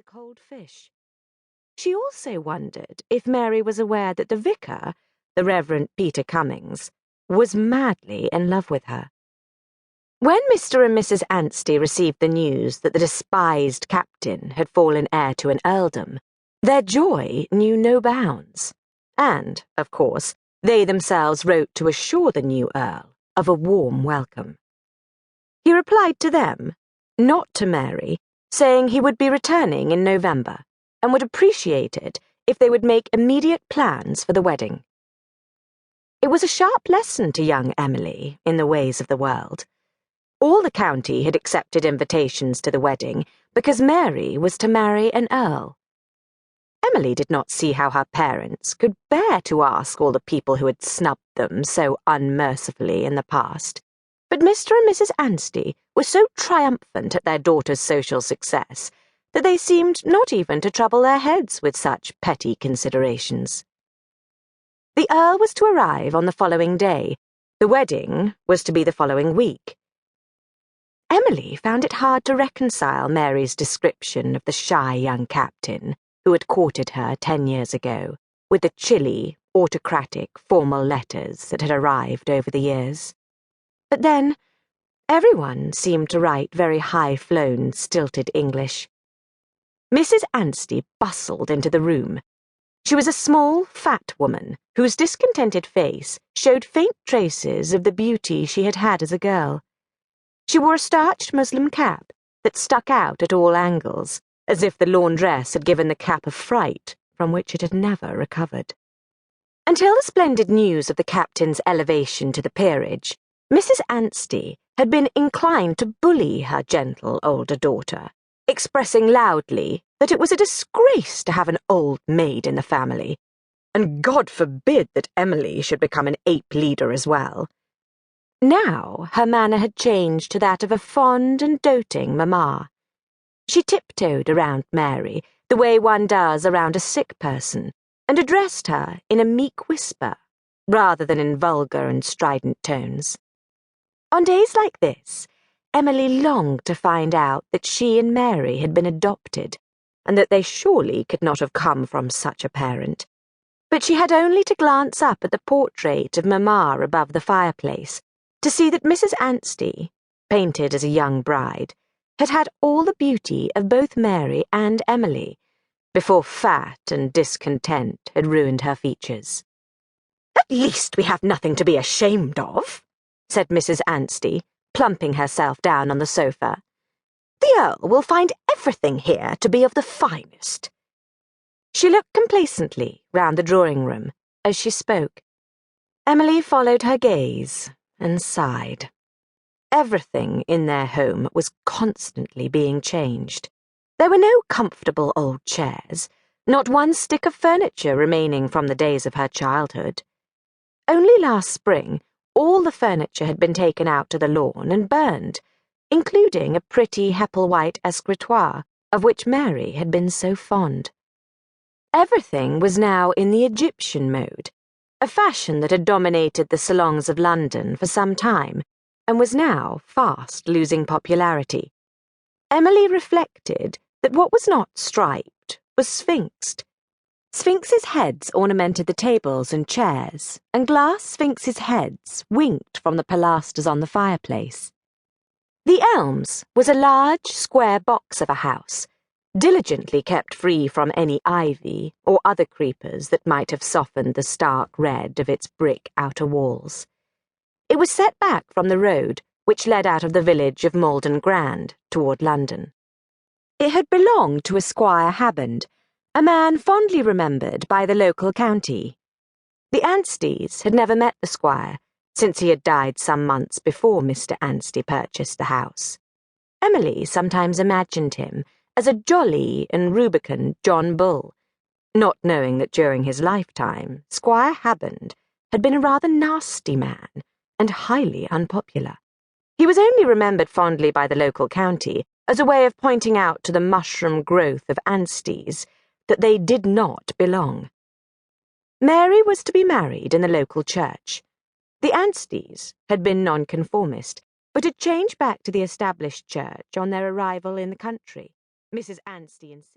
a cold fish. She also wondered if Mary was aware that the vicar, the Reverend Peter Cummings, was madly in love with her. When Mr. and Mrs. Anstey received the news that the despised captain had fallen heir to an earldom, their joy knew no bounds, and, of course, they themselves wrote to assure the new earl of a warm welcome. He replied to them, not to Mary, saying he would be returning in November and would appreciate it if they would make immediate plans for the wedding. It was a sharp lesson to young Emily in the ways of the world. All the county had accepted invitations to the wedding because Mary was to marry an earl. Emily did not see how her parents could bear to ask all the people who had snubbed them so unmercifully in the past, but Mr. and Mrs. Anstey were so triumphant at their daughter's social success that they seemed not even to trouble their heads with such petty considerations. The earl was to arrive on the following day. The wedding was to be the following week. Emily found it hard to reconcile Mary's description of the shy young captain who had courted her 10 years ago with the chilly, autocratic, formal letters that had arrived over the years. But then, everyone seemed to write very high-flown, stilted English. Mrs. Anstey bustled into the room. She was a small, fat woman whose discontented face showed faint traces of the beauty she had had as a girl. She wore a starched muslin cap that stuck out at all angles, as if the laundress had given the cap a fright from which it had never recovered. Until the splendid news of the captain's elevation to the peerage, Mrs. Anstey had been inclined to bully her gentle older daughter, expressing loudly that it was a disgrace to have an old maid in the family, and God forbid that Emily should become an ape leader as well. Now her manner had changed to that of a fond and doting mamma. She tiptoed around Mary the way one does around a sick person, and addressed her in a meek whisper, rather than in vulgar and strident tones. On days like this, Emily longed to find out that she and Mary had been adopted, and that they surely could not have come from such a parent. But she had only to glance up at the portrait of Mamma above the fireplace to see that Mrs. Anstey, painted as a young bride, had had all the beauty of both Mary and Emily, before fat and discontent had ruined her features. "At least we have nothing to be ashamed of," said Mrs. Anstey, plumping herself down on the sofa. "The Earl will find everything here to be of the finest." She looked complacently round the drawing-room as she spoke. Emily followed her gaze and sighed. Everything in their home was constantly being changed. There were no comfortable old chairs, not one stick of furniture remaining from the days of her childhood. Only last spring, all the furniture had been taken out to the lawn and burned, including a pretty Hepplewhite escritoire of which Mary had been so fond. Everything was now in the Egyptian mode, a fashion that had dominated the salons of London for some time, and was now fast losing popularity. Emily reflected that what was not striped was sphinxed. Sphinxes' heads ornamented the tables and chairs, and glass sphinxes' heads winked from the pilasters on the fireplace. The Elms was a large, square box of a house, diligently kept free from any ivy or other creepers that might have softened the stark red of its brick outer walls. It was set back from the road which led out of the village of Malden Grand toward London. It had belonged to a Squire Habbond, a man fondly remembered by the local county. The Ansteys had never met the squire, since he had died some months before Mr. Anstey purchased the house. Emily sometimes imagined him as a jolly and rubicund John Bull, not knowing that during his lifetime Squire Habbond had been a rather nasty man and highly unpopular. He was only remembered fondly by the local county as a way of pointing out to the mushroom growth of Ansteys that they did not belong. Mary was to be married in the local church. The Ansteys had been nonconformist, but had changed back to the established church on their arrival in the country. Mrs. Anstey insisted.